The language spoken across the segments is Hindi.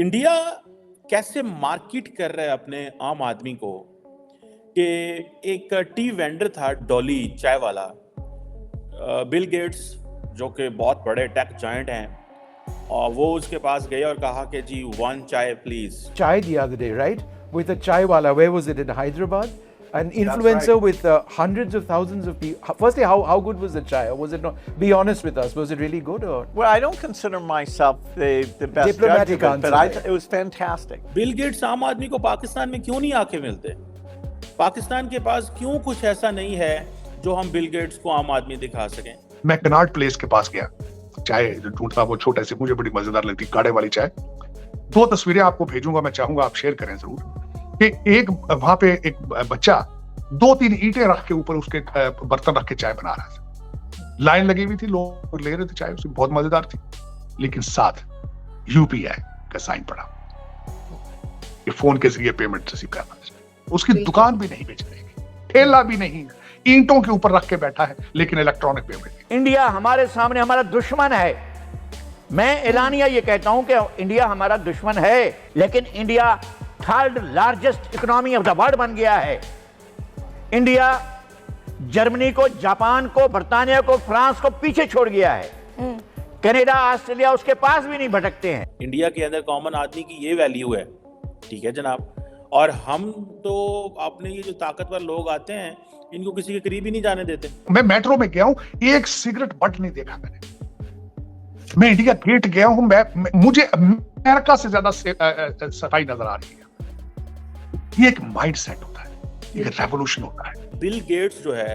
इंडिया कैसे मार्केट कर रहा है अपने आम आदमी को कि एक टी वेंडर था डॉली चाय वाला। बिल गेट्स जो कि बहुत बड़े टेक जायंट हैं और वो उसके पास गए और कहा कि जी वन चाय please. Chai the other day, right? With a chai wala. Where was it? In Hyderabad? An influencer right. with hundreds of thousands of people. Firstly, how good was the chai? Or was it not? Be honest with us. Was it really good? Or Well, I don't consider myself the best Diplomatic judge of it, but answer. it was fantastic. Bill Gates आम आदमी को पाकिस्तान में क्यों नहीं आके मिलते? पाकिस्तान के पास क्यों कुछ ऐसा नहीं है जो हम बिल गेट्स को आम आदमी दिखा सकें? मैं कनाट प्लेस के पास गया, चाय जो ढूंढता वो छोटे से, मुझे बड़ी मजेदार लगती काढ़े वाली चाय। 2 तस्वीरें आपको भेजूंगा, मैं चाहूंगा आप शेयर करें जरूर। कि एक वहां पे एक बच्चा 2-3 ईंटें रख के ऊपर उसके बर्तन रख के चाय बना रहा था। लाइन लगी हुई थी, लोग ले रहे थे चाय, उसकी बहुत मजेदार थी। लेकिन साथ यूपीआई का साइन पड़ा, ये फोन के जरिए पेमेंट रिसीव करना। उसकी दुकान भी नहीं बेचने की, ठेला भी नहीं, ईंटों के ऊपर रख के बैठा है, लेकिन इलेक्ट्रॉनिक पेमेंट। इंडिया हमारे सामने हमारा दुश्मन है। मैं एलानिया ये कहता हूं कि इंडिया हमारा दुश्मन है, लेकिन India 3rd largest economy of the world बन गया है। इंडिया जर्मनी को, जापान को, बर्तानिया को, फ्रांस को पीछे छोड़ गया है। कनाडा, ऑस्ट्रेलिया उसके पास भी नहीं भटकते हैं। इंडिया के अंदर कॉमन आदमी की ये वैल्यू है, ठीक है जनाब। और हम तो अपने ये जो ताकतवर लोग आते हैं इनको किसी के करीब ही नहीं जाने देते। मैं मेट्रो में गया हूं, एक सिगरेट बट नहीं देखा मैंने। मैं इंडिया गेट गया हूं, मुझे अमेरिका से ज्यादा सफाई नजर आ रही है। ये एक माइंड सेट होता है, एक रेवोल्यूशन होता है। बिल गेट्स जो है,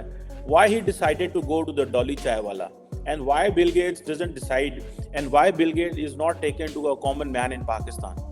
why he decided to go to the Dolly Chai wala, and why Bill Gates doesn't decide, and why Bill Gates is not taken to a common man in Pakistan.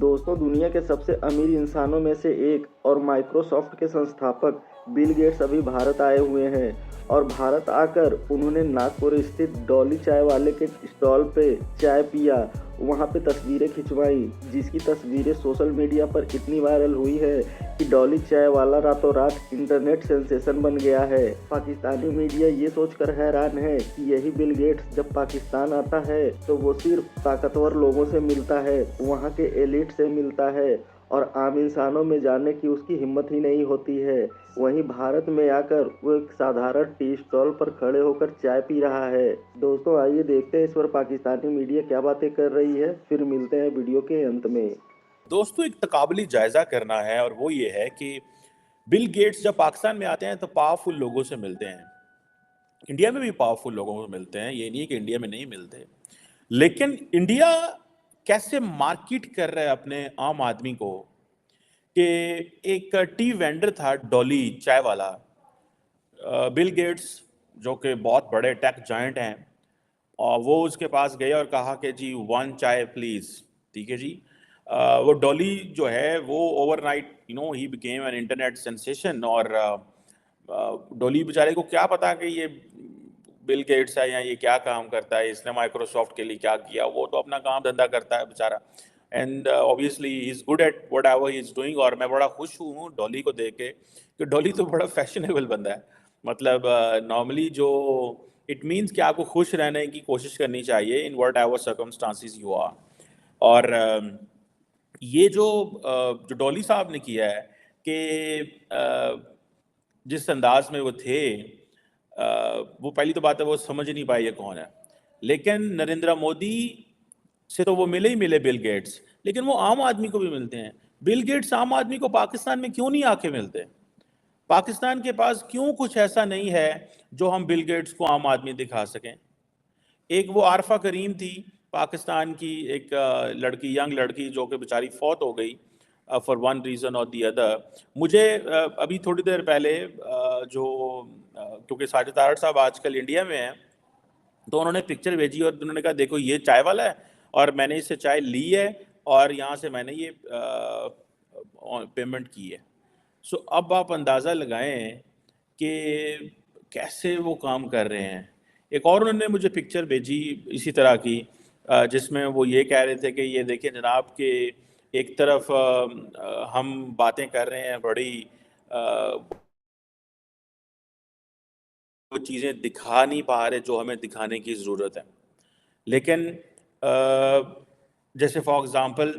दोस्तों, दुनिया के सबसे अमीर इंसानों में से एक और माइक्रोसॉफ्ट के संस्थापक बिल गेट्स अभी भारत आए हुए हैं। और भारत आकर उन्होंने नागपुर स्थित डॉली चाय वाले के स्टॉल पे चाय पिया, वहाँ पे तस्वीरें खिंचवाई, जिसकी तस्वीरें सोशल मीडिया पर इतनी वायरल हुई है कि डॉली चाय वाला रातों रात इंटरनेट सेंसेशन बन गया है। पाकिस्तानी मीडिया ये सोचकर हैरान है कि यही बिल गेट्स जब पाकिस्तान आता है तो वो सिर्फ ताकतवर लोगों से मिलता है, वहाँ के एलिट से मिलता है, और आम इंसानों में जाने की उसकी हिम्मत ही नहीं होती है। वहीं भारत में आकर वो एक साधारण टी स्टॉल पर खड़े होकर चाय पी रहा है। दोस्तों, आइए देखते हैं इस पर पाकिस्तानी मीडिया क्या बातें कर रही है, फिर मिलते हैं वीडियो के अंत में। दोस्तों, एक तकाबली जायजा करना है और वो ये है कि बिल गेट्स जब पाकिस्तान में आते हैं तो पावरफुल लोगों से मिलते हैं। इंडिया में भी पावरफुल लोगों से मिलते हैं, ये नहीं कि इंडिया में नहीं मिलते। लेकिन इंडिया कैसे मार्केट कर रहा है अपने आम आदमी को कि एक टी वेंडर था डॉली चाय वाला। बिल गेट्स जो कि बहुत बड़े टेक जायंट हैं और वो उसके पास गए और कहा कि जी वन चाय प्लीज़, ठीक है जी। वो डॉली जो है वो overnight he became an internet sensation. और डॉली बेचारे को क्या पता कि ये बिल गेट्स है या ये क्या काम करता है, इसने माइक्रोसॉफ्ट के लिए क्या किया। वो तो अपना काम धंधा करता है बेचारा, and obviously he is good at what ever he is doing. और मैं बड़ा खुश हूँ डॉली को देख के कि डॉली तो बड़ा फैशनेबल बंदा है। मतलब नॉर्मली जो इट मीन्स कि आपको खुश रहने की कोशिश करनी चाहिए in whatever circumstances you are. और ये जो डॉली साहब ने किया है कि जिस अंदाज में वो थे, वो पहली तो बात है वो समझ नहीं पाए ये कौन है। लेकिन नरेंद्र मोदी से तो वो मिले ही मिले बिल गेट्स, लेकिन वो आम आदमी को भी मिलते हैं। बिल गेट्स आम आदमी को पाकिस्तान में क्यों नहीं आके मिलते? पाकिस्तान के पास क्यों कुछ ऐसा नहीं है जो हम बिल गेट्स को आम आदमी दिखा सकें? एक वो आरफा करीम थी पाकिस्तान की, एक लड़की, यंग लड़की जो कि बेचारी फौत हो गई फॉर वन रीज़न और दी अदर। मुझे अभी थोड़ी देर पहले क्योंकि साजिद तारड़ साहब आजकल इंडिया में हैं, तो उन्होंने पिक्चर भेजी और उन्होंने कहा देखो ये चाय वाला है और मैंने इससे चाय ली है और यहाँ से मैंने ये पेमेंट की है। सो अब आप अंदाज़ा लगाएं कि कैसे वो काम कर रहे हैं। एक और उन्होंने मुझे पिक्चर भेजी इसी तरह की, जिसमें वो ये कह रहे थे कि ये देखिए जनाब कि एक तरफ हम बातें कर रहे हैं बड़ी वो चीज़ें दिखा नहीं पा रहे जो हमें दिखाने की ज़रूरत है। लेकिन जैसे फॉर एग्ज़ाम्पल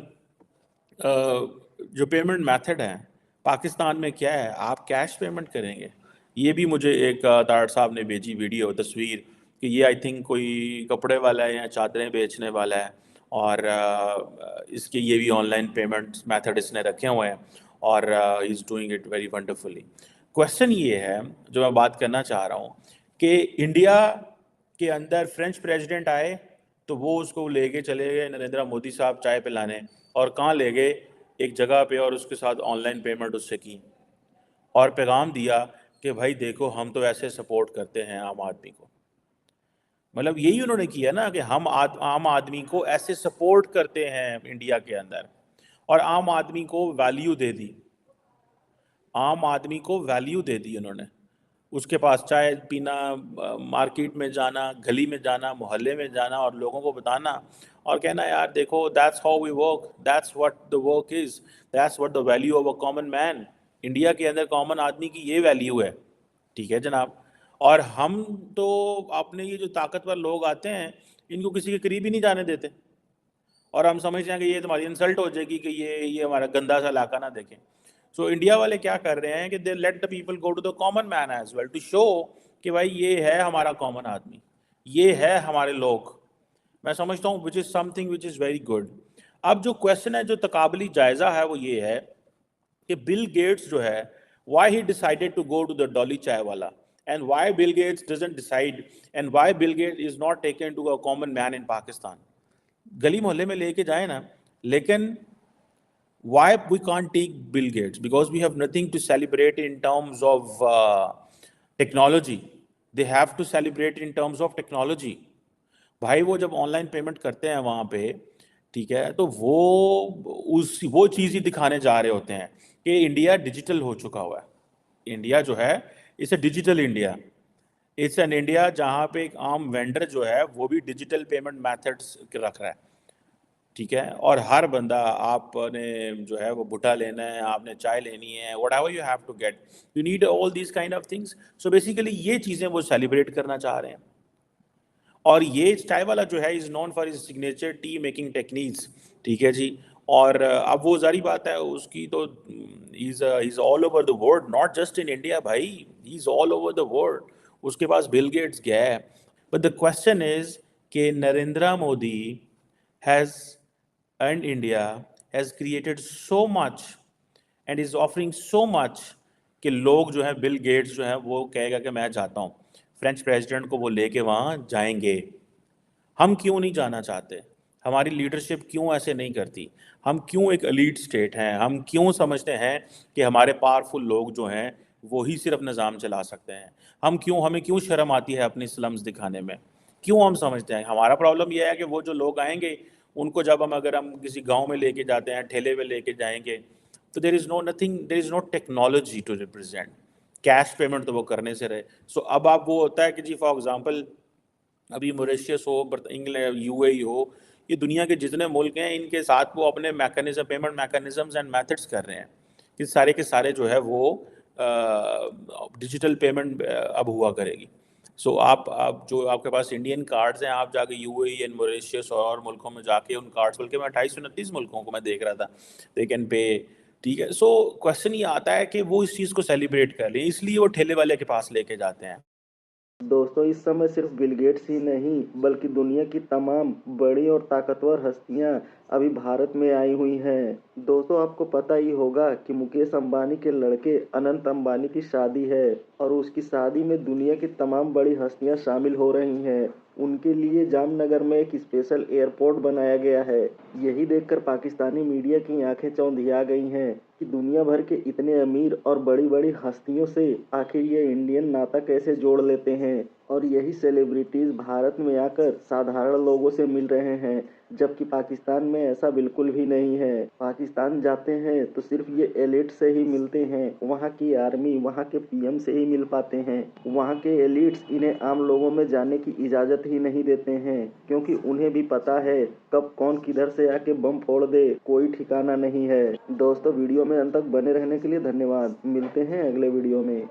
जो पेमेंट मेथड है पाकिस्तान में क्या है, आप कैश पेमेंट करेंगे। ये भी मुझे एक तारड़ साहब ने भेजी वीडियो तस्वीर कि ये आई थिंक कोई कपड़े वाला है या चादरें बेचने वाला है और इसके ये भी ऑनलाइन पेमेंट मेथड इसने रखे हुए हैं और is doing it very wonderfully. Question ये है जो मैं बात करना चाह रहा हूँ कि इंडिया के अंदर फ्रेंच प्रेसिडेंट आए तो वो उसको लेके चले गए नरेंद्र मोदी साहब चाय पिलाने, और कहाँ ले गए, एक जगह पे, और उसके साथ ऑनलाइन पेमेंट उससे की और पैगाम दिया कि भाई देखो हम तो ऐसे सपोर्ट करते हैं आम आदमी को। मतलब यही उन्होंने किया ना कि हम आम आदमी को ऐसे सपोर्ट करते हैं इंडिया के अंदर, और आम आदमी को वैल्यू दे दी, आम आदमी को वैल्यू दे दी उन्होंने। उसके पास चाय पीना, मार्केट में जाना, गली में जाना, मोहल्ले में जाना और लोगों को बताना और कहना यार देखो that's how we work, that's what the work is, that's what the value of a common man. India के अंदर कॉमन आदमी की ये वैल्यू है, ठीक है जनाब। और हम तो अपने ये जो ताकतवर लोग आते हैं इनको किसी के करीब ही नहीं जाने देते, और हम समझते हैं कि ये तुम्हारी इंसल्ट हो जाएगी कि ये हमारा गंदा सा इलाका ना देखें। सो इंडिया वाले क्या कर रहे हैं कि they let the people go to the common man as well to show कि भाई ये है हमारा कॉमन आदमी, ये है हमारे लोग। मैं समझता हूँ which is something which is very good. अब जो क्वेश्चन है, जो तकाबली जायज़ा है, वो ये है कि बिल गेट्स जो है why he decided to go to the Dolly chai wala, and why Bill Gates doesn't decide, and why Bill Gate is not taken to a common man in Pakistan. गली मोहल्ले में लेके जाए ना, लेकिन why we can't take Bill Gates? Because we have nothing to celebrate in terms of technology. They have to celebrate in terms of technology. भाई वो जब ऑनलाइन पेमेंट करते हैं वहाँ पे, ठीक है, तो वो चीज़ ही दिखाने जा रहे होते हैं कि इंडिया डिजिटल हो चुका हुआ है। इंडिया जो है it's a digital India, it's an India जहाँ पे एक आम वेंडर जो है वो भी डिजिटल पेमेंट मेथड्स रख रहा है, ठीक है। और हर बंदा, आपने जो है वो भुट्टा लेना है, आपने चाय लेनी है, whatever you have to get, you need all these kind of things. So basically ये चीज़ें वो सेलिब्रेट करना चाह रहे हैं। और ये चाय वाला जो है is known for his signature T making techniques, ठीक है जी। और अब वो जारी बात है उसकी तो is all over the world, not just in India भाई, he is all over the world. उसके पास बिल गेट्स गया है। बट द क्वेश्चन इज़ कि Narendra Modi has and India has created so much and is offering so much कि लोग जो है, बिल गेट्स जो है वो कहेगा कि मैं जाता हूँ फ्रेंच प्रेसिडेंट को वो लेके वहाँ जाएंगे। हम क्यों नहीं जाना चाहते? हमारी लीडरशिप क्यों ऐसे नहीं करती? हम क्यों एक एलीट स्टेट हैं? हम क्यों समझते हैं कि हमारे पावरफुल लोग जो हैं वो ही सिर्फ निज़ाम चला सकते हैं? हमें क्यों शर्म आती है अपनी स्लम्स दिखाने में? क्यों हम समझते हैं? हमारा प्रॉब्लम यह है कि वो जो लोग आएंगे उनको जब अगर हम किसी गांव में लेके जाते हैं, ठेले में लेके जाएंगे, तो there is no technology to represent. Cash payment तो वो करने से रहे। सो अब आप वो होता है कि जी फॉर एग्जांपल अभी मॉरिशस हो, इंग्लैंड, यूएई हो, ये दुनिया के जितने मुल्क हैं इनके साथ वो अपने पेमेंट मैकेनिज्म्स एंड मेथड्स कर रहे हैं कि सारे के सारे जो है वो डिजिटल पेमेंट अब हुआ करेगी। सो आप जो आपके पास इंडियन कार्ड्स हैं, आप जाके यूएई एंड मॉरिशस और मुल्कों में जाके उन कार्ड्स, बल्कि मैं 28-29 मुल्कों को मैं देख रहा था, दे कैन पे, ठीक है। सो क्वेश्चन ये आता है कि वो इस चीज़ को सेलिब्रेट कर लें, इसलिए वो ठेले वाले के पास लेके जाते हैं। दोस्तों, इस समय सिर्फ बिल गेट्स ही नहीं बल्कि दुनिया की तमाम बड़ी और ताकतवर हस्तियां अभी भारत में आई हुई हैं। दोस्तों, आपको पता ही होगा कि मुकेश अंबानी के लड़के अनंत अंबानी की शादी है और उसकी शादी में दुनिया की तमाम बड़ी हस्तियां शामिल हो रही हैं। उनके लिए जामनगर में एक स्पेशल एयरपोर्ट बनाया गया है। यही देखकर पाकिस्तानी मीडिया की आंखें चौंधिया गई हैं कि दुनिया भर के इतने अमीर और बड़ी बड़ी हस्तियों से आखिर ये इंडियन नाता कैसे जोड़ लेते हैं, और यही सेलिब्रिटीज़ भारत में आकर साधारण लोगों से मिल रहे हैं, जबकि पाकिस्तान में ऐसा बिल्कुल भी नहीं है। पाकिस्तान जाते हैं तो सिर्फ ये एलिट से ही मिलते हैं, वहाँ की आर्मी, वहाँ के पीएम से ही मिल पाते हैं। वहाँ के एलिट्स इन्हें आम लोगों में जाने की इजाज़त ही नहीं देते हैं, क्योंकि उन्हें भी पता है कब कौन किधर से आके बम फोड़ दे, कोई ठिकाना नहीं है। दोस्तों, वीडियो में अंत तक बने रहने के लिए धन्यवाद। मिलते हैं अगले वीडियो में।